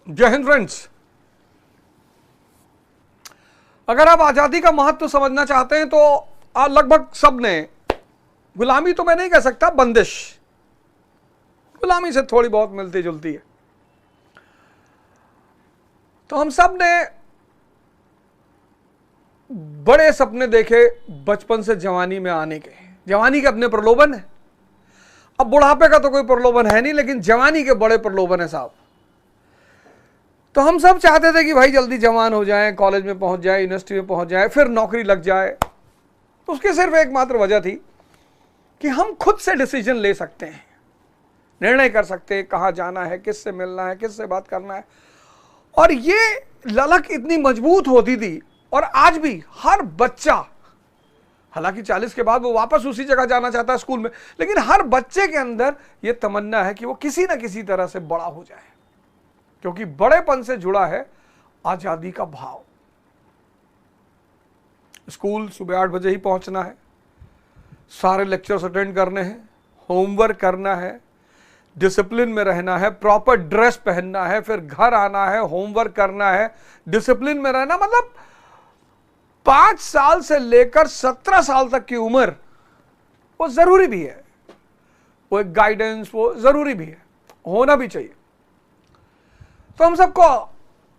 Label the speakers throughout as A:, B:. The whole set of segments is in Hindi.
A: जय हिंद फ्रेंड्स। अगर आप आजादी का महत्व समझना चाहते हैं तो लगभग सब ने, गुलामी तो मैं नहीं कह सकता, बंदिश, गुलामी से थोड़ी बहुत मिलती जुलती है, तो हम सब ने बड़े सपने देखे बचपन से जवानी में आने के। जवानी के अपने प्रलोभन है, अब बुढ़ापे का तो कोई प्रलोभन है नहीं, लेकिन जवानी के बड़े प्रलोभन है साहब। तो हम सब चाहते थे कि भाई जल्दी जवान हो जाएं, कॉलेज में पहुंच जाए, यूनिवर्सिटी में पहुंच जाए, फिर नौकरी लग जाए। तो उसकी सिर्फ एकमात्र वजह थी कि हम खुद से डिसीजन ले सकते हैं, निर्णय कर सकते हैं कहाँ जाना है, किससे मिलना है, किससे बात करना है। और ये ललक इतनी मजबूत होती थी, और आज भी हर बच्चा, हालांकि 40 के बाद वो वापस उसी जगह जाना चाहता है स्कूल में, लेकिन हर बच्चे के अंदर ये तमन्ना है कि वो किसी ना किसी तरह से बड़ा हो जाए, क्योंकि बड़ेपन से जुड़ा है आजादी का भाव। स्कूल सुबह 8 बजे ही पहुंचना है, सारे लेक्चर्स अटेंड करने हैं, होमवर्क करना है, डिसिप्लिन में रहना है, प्रॉपर ड्रेस पहनना है, फिर घर आना है, होमवर्क करना है, डिसिप्लिन में रहना। मतलब 5 साल से लेकर 17 साल तक की उम्र वो जरूरी भी है, वो एक गाइडेंस वो जरूरी भी है, होना भी चाहिए। तो हम सबको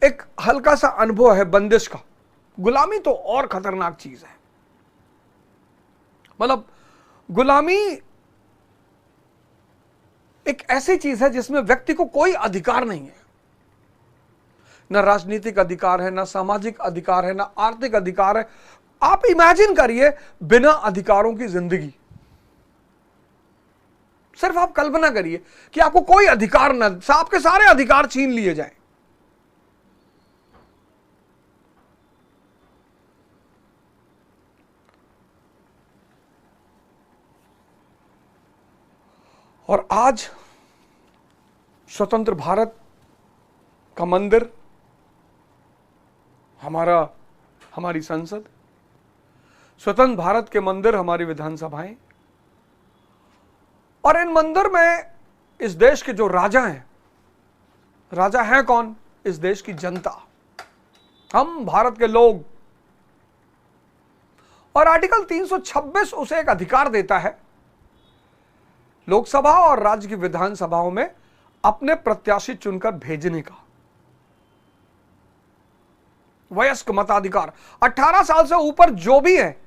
A: एक हल्का सा अनुभव है बंदिश का। गुलामी तो और खतरनाक चीज है। मतलब गुलामी एक ऐसी चीज है जिसमें व्यक्ति को कोई अधिकार नहीं है, ना राजनीतिक अधिकार है, ना सामाजिक अधिकार है, ना आर्थिक अधिकार है। आप इमेजिन करिए बिना अधिकारों की जिंदगी। सिर्फ आप कल्पना करिए कि आपको कोई अधिकार ना, आपके सारे अधिकार छीन लिए जाएं। और आज स्वतंत्र भारत का मंदिर, हमारी संसद, स्वतंत्र भारत के मंदिर हमारी विधानसभाएं, और इन मंदिर में इस देश के जो राजा हैं, राजा हैं कौन? इस देश की जनता, हम भारत के लोग। और आर्टिकल 326 उसे एक अधिकार देता है लोकसभा और राज्य की विधानसभाओं में अपने प्रत्याशी चुनकर भेजने का। वयस्क मताधिकार, 18 साल से ऊपर जो भी है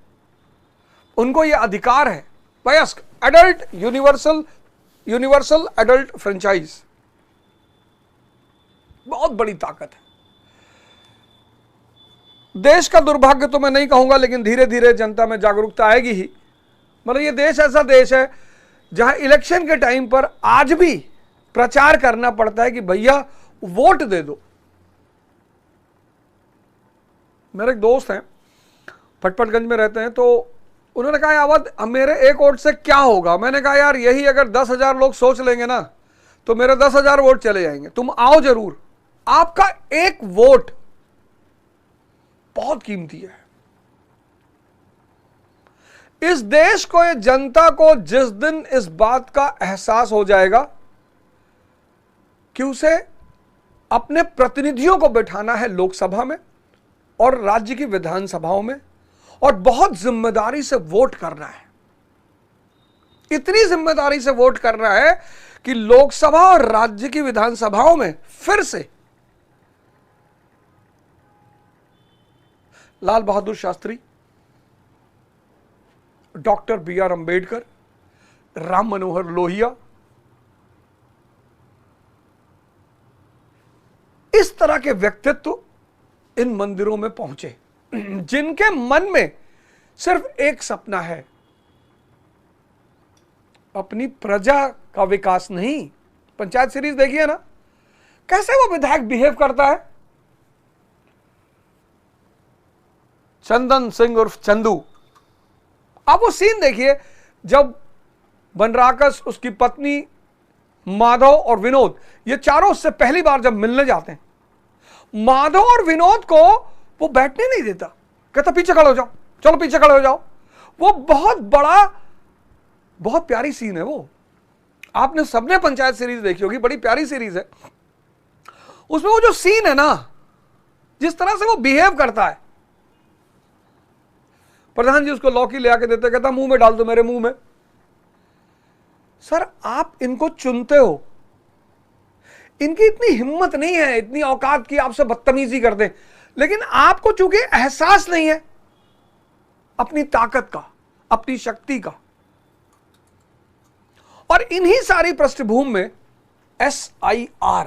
A: उनको यह अधिकार है। वयस्क, एडल्ट, यूनिवर्सल एडल्ट फ्रेंचाइज, बहुत बड़ी ताकत है। देश का दुर्भाग्य तो मैं नहीं कहूंगा, लेकिन धीरे धीरे जनता में जागरूकता आएगी ही। मतलब ये देश ऐसा देश है जहां इलेक्शन के टाइम पर आज भी प्रचार करना पड़ता है कि भैया वोट दे दो। मेरे एक दोस्त हैं, फटफटगंज में रहते हैं, तो उन्होंने कहा यावत मेरे एक वोट से क्या होगा। मैंने कहा यार यही अगर 10,000 लोग सोच लेंगे ना तो मेरे 10,000 वोट चले जाएंगे। तुम आओ जरूर, आपका एक वोट बहुत कीमती है। इस देश को, ये जनता को जिस दिन इस बात का एहसास हो जाएगा कि उसे अपने प्रतिनिधियों को बैठाना है लोकसभा में और राज्य की विधानसभाओं में, और बहुत जिम्मेदारी से वोट करना है, इतनी जिम्मेदारी से वोट करना है कि लोकसभा और राज्य की विधानसभाओं में फिर से लाल बहादुर शास्त्री, डॉक्टर B.R. अंबेडकर, राम मनोहर लोहिया, इस तरह के व्यक्तित्व इन मंदिरों में पहुंचे, जिनके मन में सिर्फ एक सपना है, अपनी प्रजा का विकास नहीं। पंचायत सीरीज देखिए ना, कैसे वो विधायक बिहेव करता है। चंदन सिंह उर्फ चंदू, आप वो सीन देखिए जब बनराकस, उसकी पत्नी, माधव और विनोद, ये चारों उससे पहली बार जब मिलने जाते हैं, माधव और विनोद को वो बैठने नहीं देता, कहता पीछे खड़े हो जाओ, चलो पीछे खड़े हो जाओ। वो बहुत बड़ा, बहुत प्यारी सीन है वो। आपने सबने पंचायत सीरीज देखी होगी, बड़ी प्यारी सीरीज है। उसमें वो जो सीन है ना, जिस तरह से वो बिहेव करता है, प्रधान जी उसको लौकी ले आके देते, कहता मुंह में डाल दो मेरे मुंह में। सर आप इनको चुनते हो, इनकी इतनी हिम्मत नहीं है, इतनी औकात की आपसे बदतमीजी कर दें, लेकिन आपको चूंकि एहसास नहीं है अपनी ताकत का, अपनी शक्ति का। और इन्हीं सारी पृष्ठभूमि में SIR,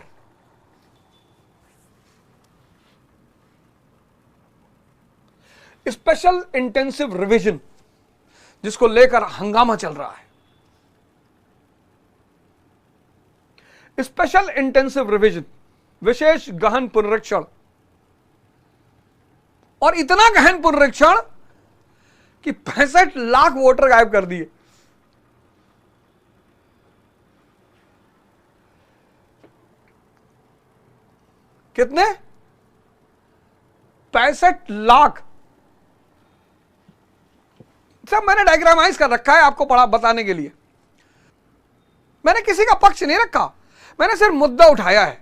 A: स्पेशल इंटेंसिव रिवीजन, जिसको लेकर हंगामा चल रहा है। स्पेशल इंटेंसिव रिवीजन, विशेष गहन पुनरीक्षण, और इतना गहन पुनरीक्षण कि 65 लाख वोटर गायब कर दिए। कितने? 65 लाख। सब मैंने डायग्रामाइज कर रखा है आपको बताने के लिए। मैंने किसी का पक्ष नहीं रखा, मैंने सिर्फ मुद्दा उठाया है।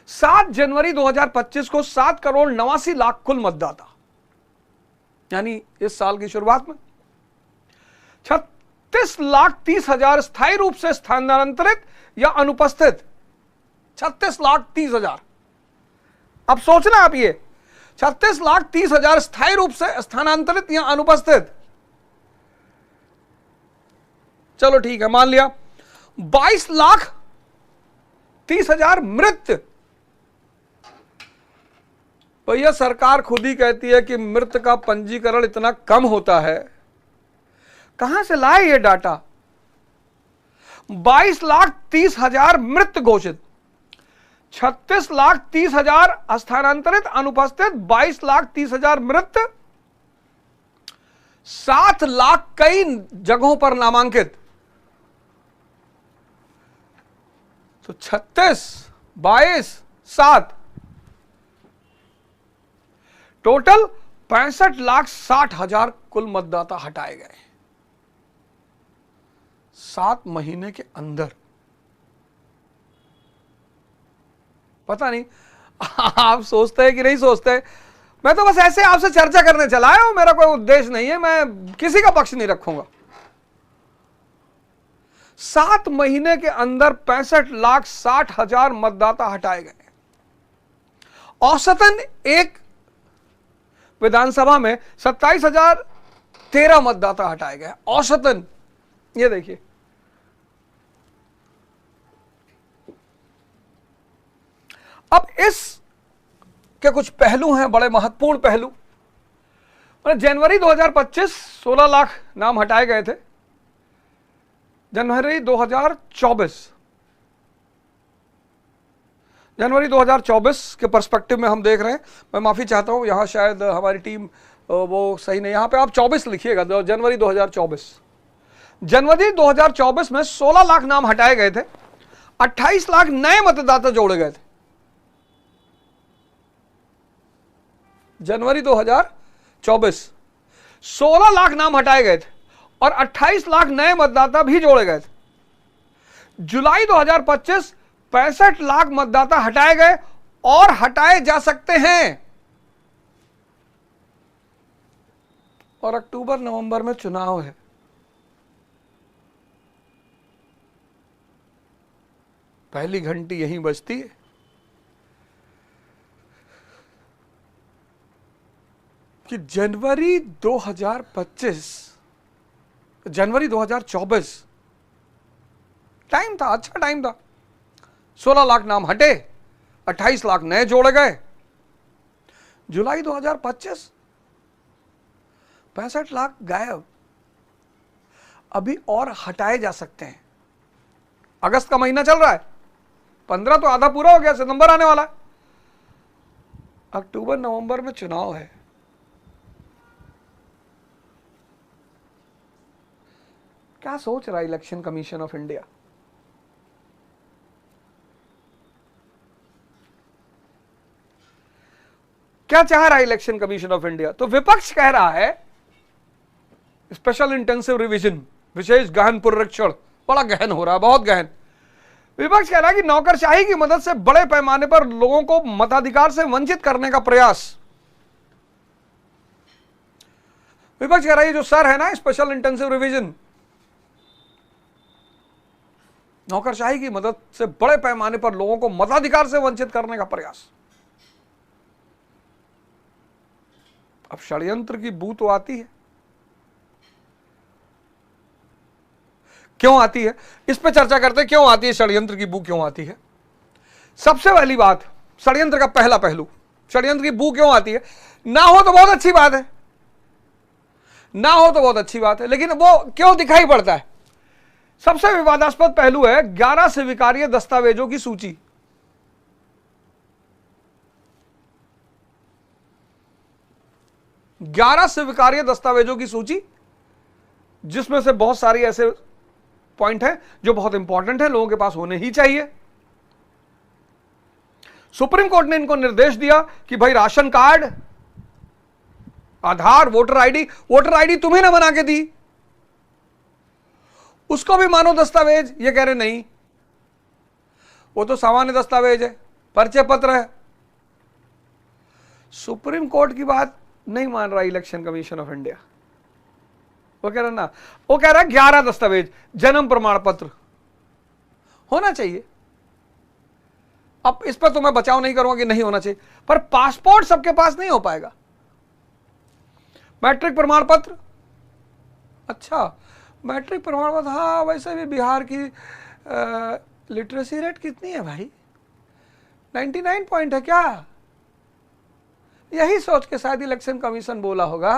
A: 7 जनवरी 2025 को 7,89,00,000 कुल मतदाता, यानी इस साल की शुरुआत में 36,30,000 स्थायी रूप से स्थानांतरित या अनुपस्थित। 36,30,000। अब सोचना आप, ये 36,30,000 स्थायी रूप से स्थानांतरित या अनुपस्थित। चलो ठीक है, मान लिया। 22,30,000 मृत। भैया सरकार खुद ही कहती है कि मृत का पंजीकरण इतना कम होता है, कहां से लाए ये डाटा? 22,30,000 मृत घोषित, 36,30,000 स्थानांतरित अनुपस्थित, 22,30,000 मृत, 7 लाख कई जगहों पर नामांकित। तो 36, 22, 7, टोटल 65,60,000 कुल मतदाता हटाए गए 7 महीने के अंदर। पता नहीं आप सोचते हैं कि नहीं सोचते, मैं तो बस ऐसे आपसे चर्चा करने चला आया हूं, मेरा कोई उद्देश्य नहीं है, मैं किसी का पक्ष नहीं रखूंगा। 7 महीने के अंदर 65,60,000 मतदाता हटाए गए। औसतन एक विधानसभा में 27,013 मतदाता हटाए गए औसतन। ये देखिए, अब इस के कुछ पहलू हैं, बड़े महत्वपूर्ण पहलू। जनवरी 2025 16 लाख नाम हटाए गए थे। जनवरी 2024 के पर्सपेक्टिव में हम देख रहे हैं। मैं माफी चाहता हूं, यहां शायद हमारी टीम वो सही नहीं, यहां पे आप 24 लिखिएगा। जनवरी 2024, जनवरी 2024 में 16 लाख नाम हटाए गए थे, 28 लाख नए मतदाता जोड़े गए थे। जनवरी 2024 16 लाख नाम हटाए गए थे और 28 लाख नए मतदाता भी जोड़े गए थे। जुलाई 2025 65 लाख मतदाता हटाए गए और हटाए जा सकते हैं। और अक्टूबर नवंबर में चुनाव है। पहली घंटी यहीं बजती है। कि जनवरी 2024 टाइम था, अच्छा टाइम था। 16 लाख नाम हटे, 28 लाख नए जोड़े गए। जुलाई 2025 65 लाख गायब। अभी और हटाए जा सकते हैं। अगस्त का महीना चल रहा है, 15 तो आधा पूरा हो गया, सितंबर आने वाला है। अक्टूबर नवंबर में चुनाव है। क्या सोच रहा है इलेक्शन कमीशन ऑफ इंडिया? क्या चाह रहा है इलेक्शन कमीशन ऑफ इंडिया? तो विपक्ष कह रहा है स्पेशल इंटेंसिव रिवीजन, विशेष गहन पुनरीक्षण, बड़ा गहन हो रहा है, बहुत गहन। विपक्ष कह रहा है कि नौकरशाही की मदद से बड़े पैमाने पर लोगों को मताधिकार से वंचित करने का प्रयास। विपक्ष कह रहा है ये जो सर है ना, स्पेशल इंटेंसिव रिवीजन, नौकरशाही की मदद से बड़े पैमाने पर लोगों को मताधिकार से वंचित करने का प्रयास। अब षड्यंत्र की बू तो आती है, क्यों आती है इस पे चर्चा करते हैं। क्यों आती है षड्यंत्र की बू, क्यों आती है? सबसे पहली बात, षड्यंत्र का पहला पहलू, षड्यंत्र की बू क्यों आती है? ना हो तो बहुत अच्छी बात है, ना हो तो बहुत अच्छी बात है, लेकिन वो क्यों दिखाई पड़ता है? सबसे विवादास्पद पहलू है 11 स्वीकार्य दस्तावेजों की सूची। ग्यारह स्वीकार्य दस्तावेजों की सूची, जिसमें से बहुत सारी ऐसे पॉइंट हैं जो बहुत इंपॉर्टेंट है, लोगों के पास होने ही चाहिए। सुप्रीम कोर्ट ने इनको निर्देश दिया कि भाई राशन कार्ड, आधार, वोटर आईडी तुम्हें ना बना के दी, उसको भी मानो दस्तावेज। ये कह रहे नहीं, वो तो सामान्य दस्तावेज है, परिचय पत्र है। सुप्रीम कोर्ट की बात नहीं मान रहा इलेक्शन कमीशन ऑफ इंडिया। वो कह रहा ना, वो कह रहा 11 दस्तावेज, जन्म प्रमाण पत्र होना चाहिए। अब इस पर तो मैं बचाव नहीं करूंगा कि नहीं होना चाहिए, पर पासपोर्ट सबके पास नहीं हो पाएगा। मैट्रिक प्रमाण पत्र, अच्छा मैट्रिक प्रमाण पत्र, हाँ वैसे भी बिहार की लिटरेसी रेट कितनी है भाई? 99 पॉइंट है क्या? यही सोच के शायद इलेक्शन कमीशन बोला होगा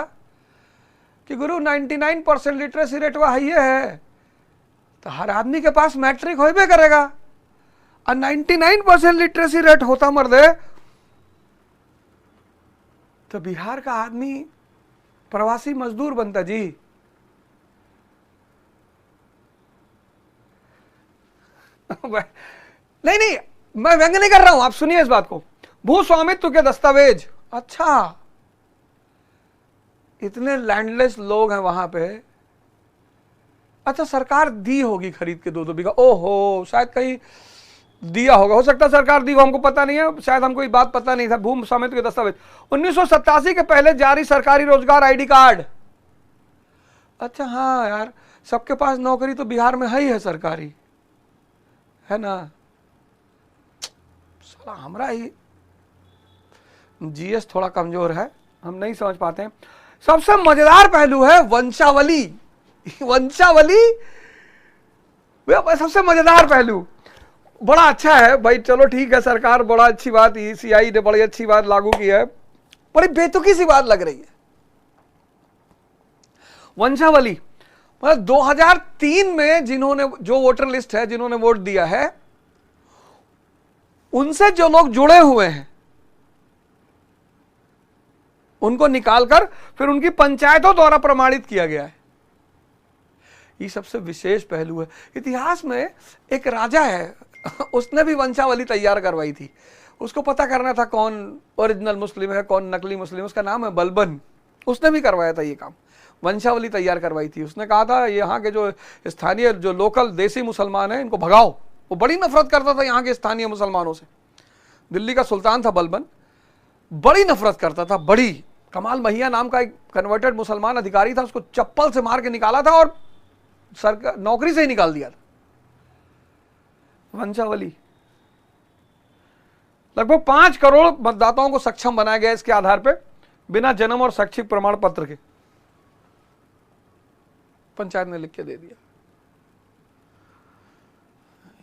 A: कि गुरु 99% लिटरेसी रेट वह है, तो हर आदमी के पास मैट्रिक हो भी करेगा। और 99% लिटरेसी रेट होता मर्दे, तो बिहार का आदमी प्रवासी मजदूर बनता जी। नहीं, मैं व्यंग्य नहीं कर रहा हूं, आप सुनिए इस बात को। भू स्वामित्व के दस्तावेज, अच्छा इतने लैंडलेस लोग हैं वहां पे, अच्छा सरकार दी होगी खरीद के 2-2 बीघा, ओहो शायद कहीं दिया होगा, हो सकता है सरकार दी हो, हमको पता नहीं है, शायद हमको ये बात पता नहीं था। भू स्वामित्व के दस्तावेज 1987 के पहले जारी सरकारी रोजगार आईडी कार्ड, अच्छा हाँ यार, सबके पास नौकरी तो बिहार में है ही है सरकारी, है ना? साला हमारा ही जीएस थोड़ा कमजोर है, हम नहीं समझ पाते हैं। सबसे मजेदार पहलू है वंशावली। वंशावली सबसे मजेदार पहलू, बड़ा अच्छा है भाई, चलो ठीक है, सरकार बड़ा अच्छी बात, ईसीआई ने बड़ी अच्छी बात लागू की है, बड़ी बेतुकी सी बात लग रही है। वंशावली मतलब 2003 में जिन्होंने, जो वोटर लिस्ट है, जिन्होंने वोट दिया है, उनसे जो लोग जुड़े हुए हैं उनको निकालकर फिर उनकी पंचायतों द्वारा प्रमाणित किया गया है। ये सबसे विशेष पहलू है। इतिहास में एक राजा है, उसने भी वंशावली तैयार करवाई थी। उसको पता करना था कौन ओरिजिनल मुस्लिम है, कौन नकली मुस्लिम, उसका नाम है बलबन। उसने भी करवाया था ये काम, वंशावली तैयार करवाई थी। उसने कहा था यहाँ के जो स्थानीय, जो लोकल देसी मुसलमान हैं, इनको भगाओ। वो बड़ी नफरत करता था यहाँ के स्थानीय मुसलमानों से। दिल्ली का सुल्तान था बलबन, बड़ी नफरत करता था, बड़ी। कमाल महिया नाम का एक कन्वर्टेड मुसलमान अधिकारी था, उसको चप्पल से मार के निकाला था और सरकार नौकरी से ही निकाल दिया था। वंशावली लगभग 5 करोड़ मतदाताओं को सक्षम बनाया गया इसके आधार पे, बिना जन्म और शैक्षिक प्रमाण पत्र के। पंचायत ने लिख के दे दिया।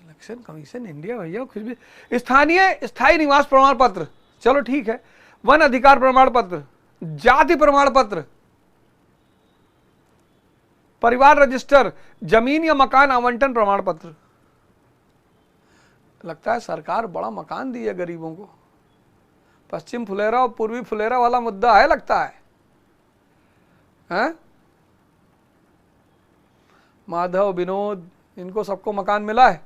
A: इलेक्शन कमीशन इंडिया भैया कुछ भी। स्थानीय स्थायी निवास प्रमाण पत्र, चलो ठीक है। वन अधिकार प्रमाण पत्र, जाति प्रमाण पत्र, परिवार रजिस्टर, जमीन या मकान आवंटन प्रमाण पत्र। लगता है सरकार बड़ा मकान दी है गरीबों को। पश्चिम फुलेरा और पूर्वी फुलेरा वाला मुद्दा है, लगता है, हैं? माधव, विनोद, इनको सबको मकान मिला है।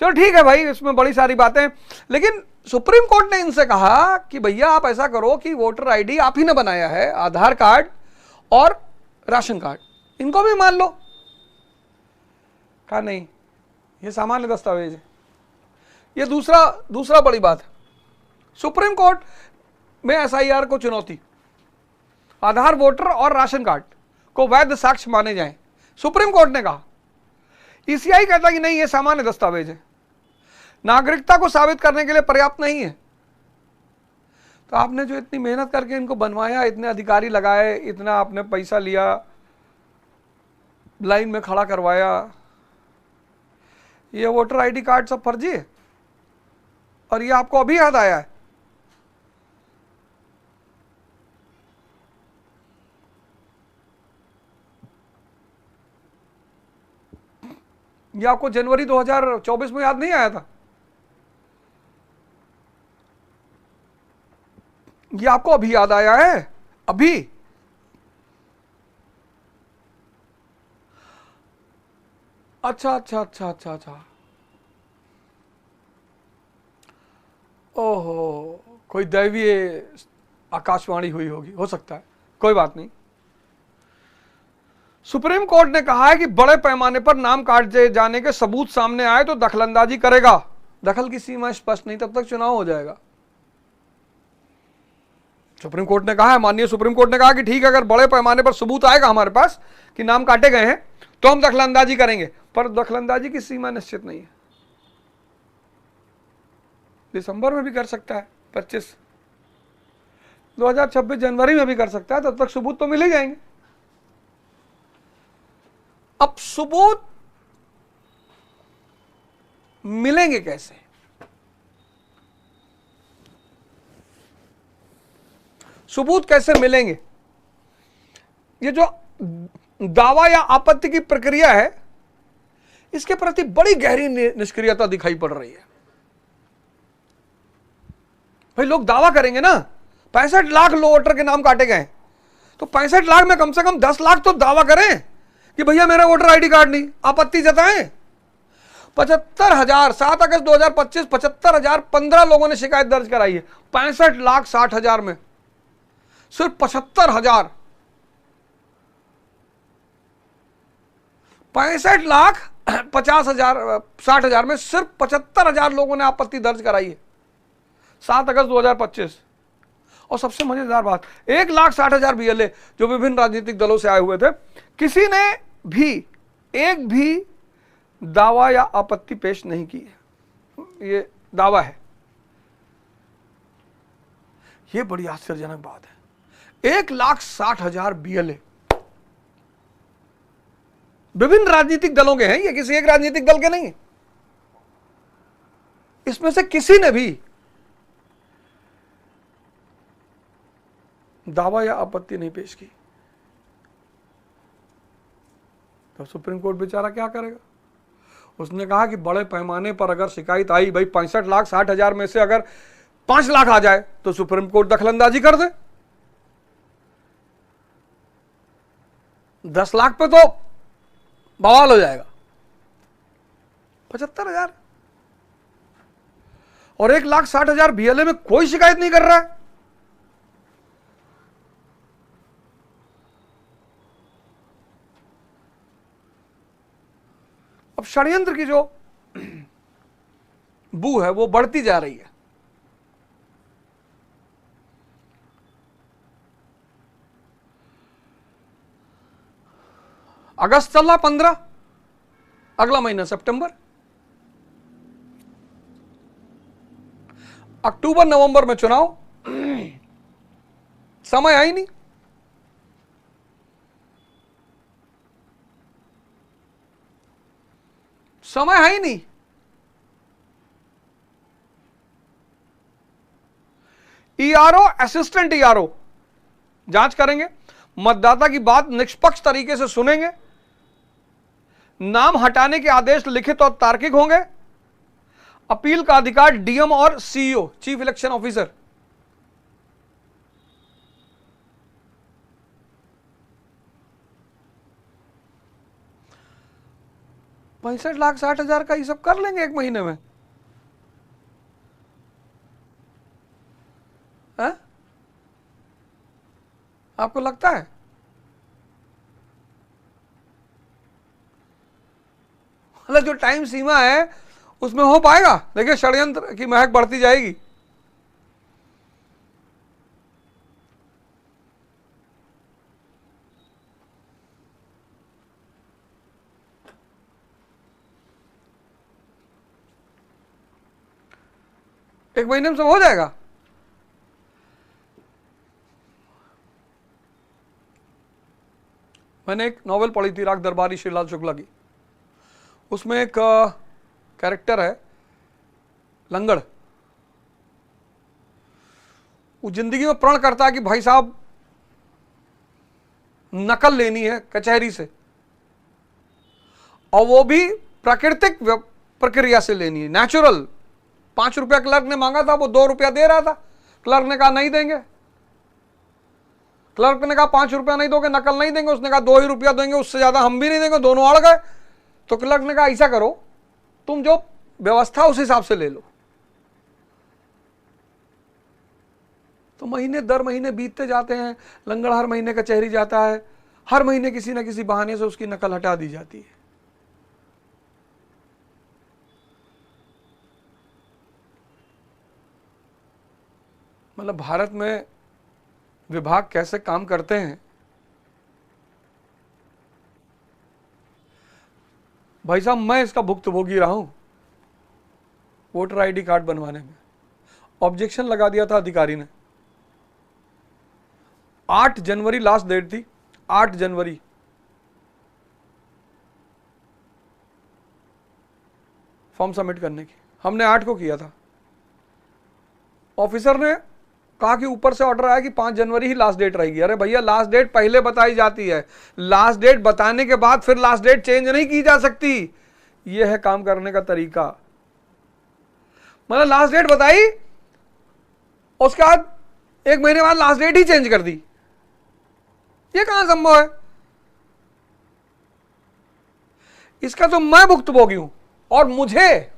A: चलो ठीक है भाई, इसमें बड़ी सारी बातें, लेकिन सुप्रीम कोर्ट ने इनसे कहा कि भैया आप ऐसा करो कि वोटर आईडी आप ही ने बनाया है, आधार कार्ड और राशन कार्ड, इनको भी मान लो। कहा नहीं, ये सामान्य दस्तावेज है। ये दूसरा बड़ी बात है, सुप्रीम कोर्ट में एसआईआर को चुनौती, आधार, वोटर और राशन कार्ड को वैध साक्ष्य माने जाएं, सुप्रीम कोर्ट ने कहा। ईसीआई कहता कि नहीं, ये सामान्य दस्तावेज है, नागरिकता को साबित करने के लिए पर्याप्त नहीं है। तो आपने जो इतनी मेहनत करके इनको बनवाया, इतने अधिकारी लगाए, इतना आपने पैसा लिया, लाइन में खड़ा करवाया, ये वोटर आईडी कार्ड सब फर्जी है और ये आपको अभी याद आया है। ये आपको जनवरी 2024 में याद नहीं आया था? ये आपको अभी याद आया है? अभी? अच्छा अच्छा अच्छा अच्छा अच्छा, ओहो, कोई दैवीय आकाशवाणी हुई होगी, हो सकता है, कोई बात नहीं। सुप्रीम कोर्ट ने कहा है कि बड़े पैमाने पर नाम काटे जाने के सबूत सामने आए तो दखलंदाजी करेगा। दखल की सीमा स्पष्ट नहीं, तब तक चुनाव हो जाएगा। सुप्रीम कोर्ट ने कहा है, माननीय सुप्रीम कोर्ट ने कहा कि ठीक है, अगर बड़े पैमाने पर सबूत आएगा हमारे पास कि नाम काटे गए हैं तो हम दखलंदाजी करेंगे, पर दखलंदाजी की सीमा निश्चित नहीं है। दिसंबर में भी कर सकता है, 2026 जनवरी में भी कर सकता है, तब तक सबूत तो मिल ही जाएंगे। अब सबूत मिलेंगे कैसे? सबूत कैसे मिलेंगे? ये जो दावा या आपत्ति की प्रक्रिया है, इसके प्रति बड़ी गहरी निष्क्रियता दिखाई पड़ रही है। भाई लोग दावा करेंगे ना, 65 लाख वोटर के नाम काटे गए, तो 65 लाख में कम से कम 10 लाख तो दावा करें कि भैया मेरा वोटर आईडी कार्ड नहीं, आपत्ति जताएं। 75,000, 7 अगस्त 2025 75,015 लोगों ने शिकायत दर्ज कराई है। 65,60,000 में सिर्फ 75,000, 65,50,000 में सिर्फ 75,000 लोगों ने आपत्ति दर्ज कराई है 7 अगस्त 2025। और सबसे मजेदार बात, 1,60,000 बीएलए जो विभिन्न राजनीतिक दलों से आए हुए थे, किसी ने भी एक भी दावा या आपत्ति पेश नहीं की है। ये दावा है, ये बड़ी आश्चर्यजनक बात है। 1,60,000 बीएलए विभिन्न राजनीतिक दलों के हैं, ये किसी एक राजनीतिक दल के नहीं है। इसमें से किसी ने भी दावा या आपत्ति नहीं पेश की, तो सुप्रीम कोर्ट बेचारा क्या करेगा? उसने कहा कि बड़े पैमाने पर अगर शिकायत आई, भाई 65,60,000 में से अगर 5 लाख आ जाए तो सुप्रीम कोर्ट दखलंदाजी कर दे। 10 लाख पे तो बवाल हो जाएगा। 75,000 और 1,60,000 बीएलए में कोई शिकायत नहीं कर रहा है। अब षड्यंत्र की जो बू है वो बढ़ती जा रही है। अगस्त चल रहा, 15, अगला महीना सितंबर, अक्टूबर नवंबर में चुनाव, समय है ही नहीं। समय है ही नहीं। ईआरओ, असिस्टेंट ईआरओ जांच करेंगे, मतदाता की बात निष्पक्ष तरीके से सुनेंगे, नाम हटाने के आदेश लिखित और तार्किक होंगे, अपील का अधिकार डीएम और सीईओ, चीफ इलेक्शन ऑफिसर। $65,60,000 का ये सब कर लेंगे एक महीने में? है? आपको लगता है? मतलब जो टाइम सीमा है उसमें हो पाएगा? देखिए षड्यंत्र की महक बढ़ती जाएगी। एक महीने में सब हो जाएगा। मैंने एक नॉवेल पढ़ी थी राग दरबारी श्रीलाल शुक्ला की, उसमें एक कैरेक्टर है लंगड़। वो जिंदगी में प्रण करता है कि भाई साहब नकल लेनी है कचहरी से, और वो भी प्राकृतिक प्रक्रिया से लेनी है, नेचुरल। 5 रुपया क्लर्क ने मांगा था, वो 2 रुपया दे रहा था। क्लर्क ने कहा नहीं देंगे। क्लर्क ने कहा 5 रुपया नहीं दोगे, नकल नहीं देंगे। उसने कहा 2 ही रुपया देंगे, उससे ज्यादा हम भी नहीं देंगे। दोनों अड़ गए। तो क्लर्क ने कहा ऐसा करो, तुम जो व्यवस्था उस हिसाब से ले लो। तो महीने दर महीने बीतते जाते हैं। लंगड़ हर महीने कचहरी जाता है, हर महीने किसी न किसी बहाने से उसकी नकल हटा दी जाती है। मतलब भारत में विभाग कैसे काम करते हैं। भाई साहब मैं इसका भुक्तभोगी रहा हूं। वोटर आईडी कार्ड बनवाने में ऑब्जेक्शन लगा दिया था अधिकारी ने। 8 जनवरी लास्ट डेट थी, 8 जनवरी। फॉर्म सबमिट करने की, हमने 8 को किया था। ऑफिसर ने कहा कि ऊपर से ऑर्डर आया कि 5 जनवरी ही लास्ट डेट रहेगी। अरे भैया लास्ट डेट पहले बताई जाती है, लास्ट डेट बताने के बाद फिर लास्ट डेट चेंज नहीं की जा सकती। यह है काम करने का तरीका। मतलब लास्ट डेट बताई, उसके बाद 1 महीने बाद लास्ट डेट ही चेंज कर दी। यह कहां संभव है? इसका तो मैं भुक्तभोगी हूं, और मुझे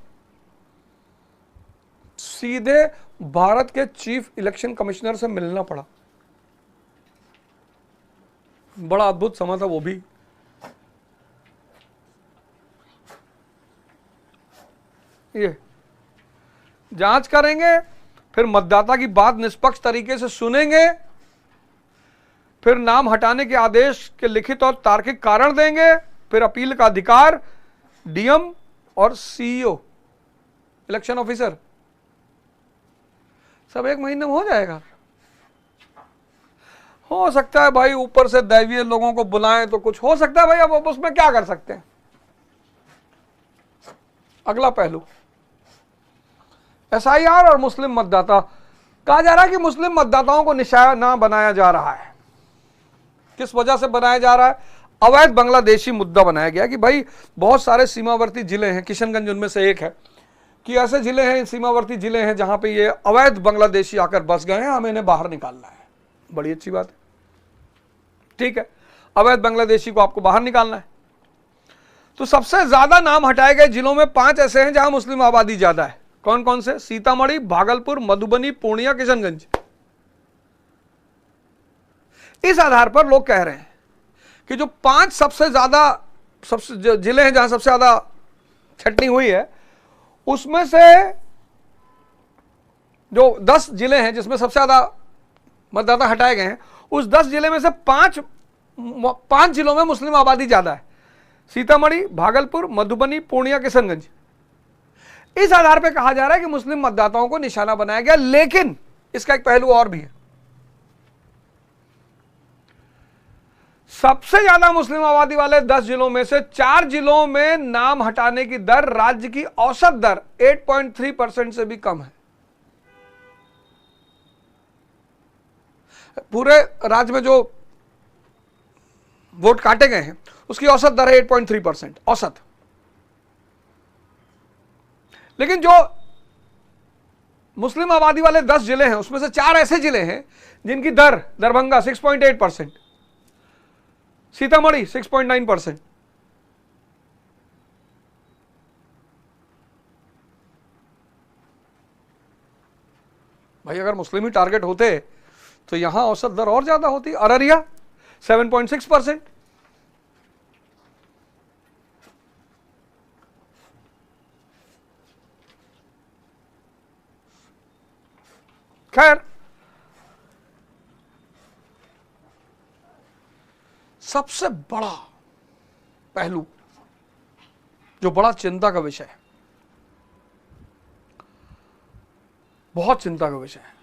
A: सीधे भारत के चीफ इलेक्शन कमिश्नर से मिलना पड़ा। बड़ा अद्भुत समय था वो भी। ये जांच करेंगे, फिर मतदाता की बात निष्पक्ष तरीके से सुनेंगे, फिर नाम हटाने के आदेश के लिखित और तार्किक कारण देंगे, फिर अपील का अधिकार डीएम और सीईओ इलेक्शन ऑफिसर, सब 1 महीने में हो जाएगा। हो सकता है भाई ऊपर से दैवीय लोगों को बुलाएं तो कुछ हो सकता है भाई, अब उसमें क्या कर सकते हैं। अगला पहलू एसआईआर और मुस्लिम मतदाता। कहा जा रहा है कि मुस्लिम मतदाताओं को निशाना बनाया जा रहा है। किस वजह से बनाया जा रहा है? अवैध बांग्लादेशी मुद्दा बनाया गया कि भाई बहुत सारे सीमावर्ती जिले हैं, किशनगंज उनमें से एक है, कि ऐसे जिले हैं, सीमावर्ती जिले हैं जहां पे ये अवैध बांग्लादेशी आकर बस गए हैं, हमें इन्हें बाहर निकालना है। बड़ी अच्छी बात है, ठीक है, अवैध बांग्लादेशी को आपको बाहर निकालना है। तो सबसे ज्यादा नाम हटाए गए जिलों में 5 ऐसे हैं जहां मुस्लिम आबादी ज्यादा है। कौन कौन से? सीतामढ़ी, भागलपुर, मधुबनी, पूर्णिया, किशनगंज। इस आधार पर लोग कह रहे हैं कि जो 5 सबसे जिले हैं जहां सबसे ज्यादा छटनी हुई है, उसमें से जो 10 जिले हैं जिसमें सबसे ज्यादा मतदाता हटाए गए हैं, उस 10 जिले में से 5 जिलों में मुस्लिम आबादी ज्यादा है। सीतामढ़ी, भागलपुर, मधुबनी, पूर्णिया, किशनगंज। इस आधार पर कहा जा रहा है कि मुस्लिम मतदाताओं को निशाना बनाया गया। लेकिन इसका एक पहलू और भी है। सबसे ज्यादा मुस्लिम आबादी वाले 10 जिलों में से 4 जिलों में नाम हटाने की दर राज्य की औसत दर 8.3% से भी कम है। पूरे राज्य में जो वोट काटे गए हैं उसकी औसत दर है 8.3% औसत। लेकिन जो मुस्लिम आबादी वाले 10 जिले हैं उसमें से 4 ऐसे जिले हैं जिनकी दर, दरभंगा 6.8%, सीतामढ़ी 6.9%, भाई अगर मुस्लिम ही टारगेट होते तो यहां औसत दर और ज्यादा होती। अररिया 7.6%, खैर, सबसे बड़ा पहलू जो बड़ा चिंता का विषय है, बहुत चिंता का विषय है,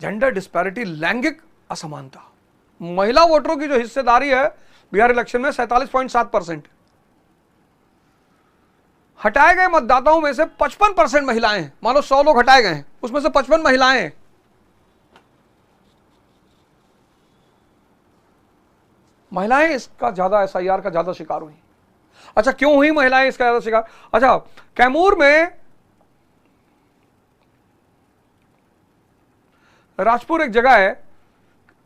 A: जेंडर डिस्पैरिटी, लैंगिक असमानता। महिला वोटरों की जो हिस्सेदारी है बिहार इलेक्शन में 47.7%। हटाए गए मतदाताओं में से 55% महिलाएं हैं। मान लो 100 लोग हटाए गए हैं, उसमें से 55 महिलाएं हैं। महिलाएं इसका ज्यादा, एसआईआर का ज्यादा शिकार हुई। अच्छा, क्यों हुई महिलाएं इसका ज्यादा शिकार? अच्छा, कैमूर में राजपुर एक जगह है,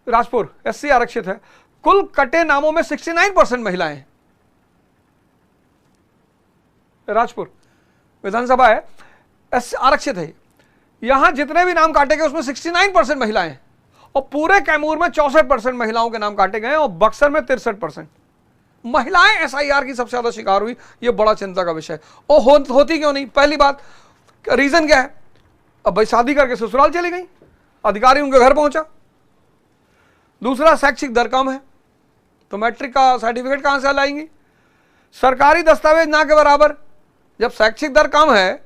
A: राजपुर एससी आरक्षित है, कुल कटे नामों में 69% महिलाएं हैं। राजपुर विधानसभा है, एससी आरक्षित है। यहां जितने भी नाम काटे गए उसमें 69% महिलाएं हैं, और पूरे कैमूर में 64% महिलाओं के नाम काटे गए, और बक्सर में 63%। महिलाएं एसआईआर की सबसे ज्यादा शिकार हुई। यह बड़ा चिंता का विषय। और होती क्यों नहीं? पहली बात, रीजन क्या है? अब भाई शादी करके ससुराल चली गई, अधिकारी उनके घर पहुंचा। दूसरा, शैक्षिक दर कम है, तो मैट्रिक का सर्टिफिकेट कहां से लाएंगी? सरकारी दस्तावेज ना के बराबर। जब शैक्षिक दर कम है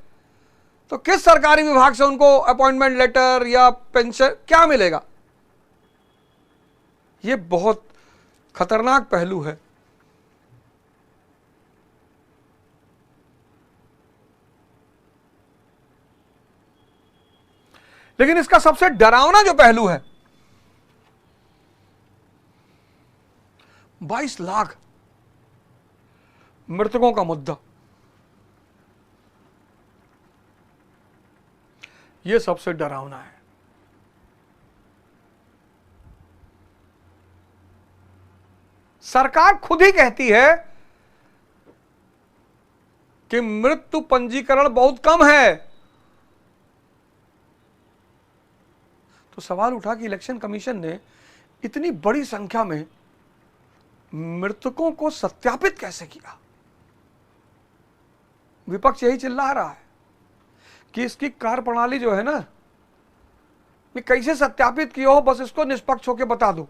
A: तो किस सरकारी विभाग से उनको अपॉइंटमेंट लेटर या पेंशन क्या मिलेगा? यह बहुत खतरनाक पहलू है। लेकिन इसका सबसे डरावना जो पहलू है, 22 लाख मृतकों का मुद्दा, यह सबसे डरावना है। सरकार खुद ही कहती है कि मृत्यु पंजीकरण बहुत कम है। तो सवाल उठा कि इलेक्शन कमीशन ने इतनी बड़ी संख्या में मृतकों को सत्यापित कैसे किया? विपक्ष यही चिल्ला रहा है कि इसकी कार्यप्रणाली जो है ना, ये कैसे सत्यापित किया हो, बस इसको निष्पक्ष होकर बता दो।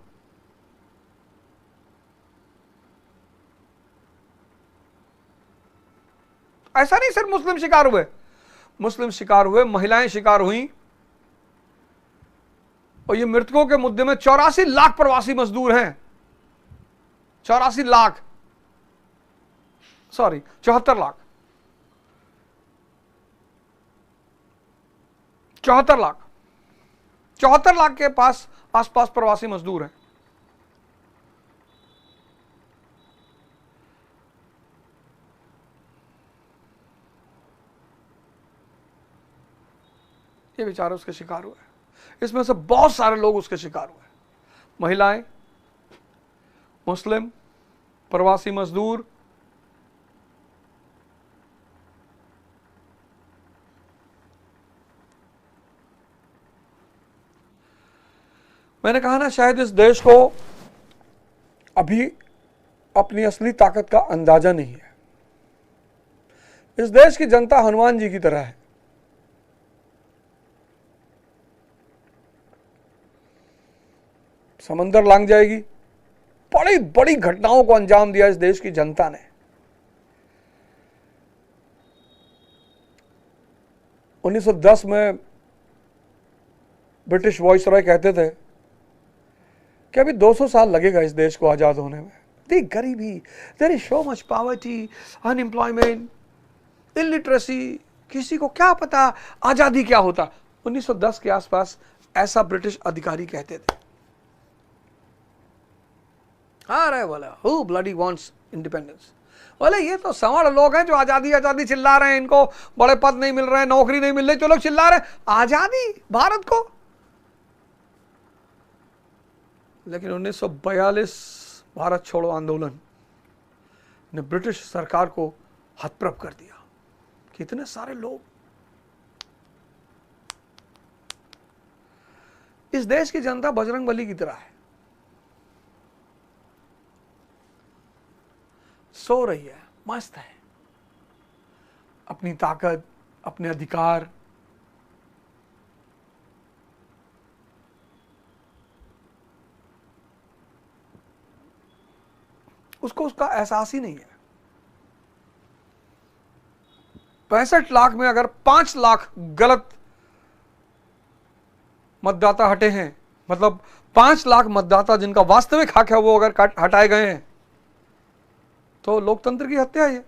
A: ऐसा नहीं सिर्फ मुस्लिम शिकार हुए, मुस्लिम शिकार हुए, महिलाएं शिकार हुई, और ये मृतकों के मुद्दे में 84 लाख प्रवासी मजदूर हैं। 84 लाख, सॉरी 74 लाख, 74 लाख, 74 लाख के पास आसपास प्रवासी मजदूर हैं। ये बेचारे उसके शिकार हुए। इसमें से बहुत सारे लोग उसके शिकार हुए, महिलाएं, मुस्लिम, प्रवासी मजदूर। मैंने कहा ना, शायद इस देश को अभी अपनी असली ताकत का अंदाजा नहीं है। इस देश की जनता हनुमान जी की तरह है। समंदर लांघ जाएगी। बड़ी बड़ी घटनाओं को अंजाम दिया इस देश की जनता ने। 1910 में ब्रिटिश वाइसरॉय कहते थे कि अभी 200 साल लगेगा इस देश को आजाद होने में। देख गरीबी, there is so much poverty, unemployment, illiteracy, किसी को क्या पता आजादी क्या होता। 1910 के आसपास ऐसा ब्रिटिश अधिकारी कहते थे। अरे बोला, हु ब्लडी वांट्स इंडिपेंडेंस? बोले ये तो संवर्ण लोग हैं जो आजादी आजादी चिल्ला रहे हैं, इनको बड़े पद नहीं मिल रहे हैं, नौकरी नहीं मिल रही, तो लोग चिल्ला रहे हैं आजादी भारत को। लेकिन 1942 भारत छोड़ो आंदोलन ने ब्रिटिश सरकार को हतप्रभ कर दिया। कितने सारे लोग, इस देश की जनता बजरंगबली की तरह है, सो रही है, मस्त है, अपनी ताकत, अपने अधिकार, उसको उसका एहसास ही नहीं है। 65 लाख में अगर 5 लाख गलत मतदाता हटे हैं, मतलब 5 लाख मतदाता जिनका वास्तविक हक है वो अगर हटाए गए हैं, तो लोकतंत्र की हत्या है।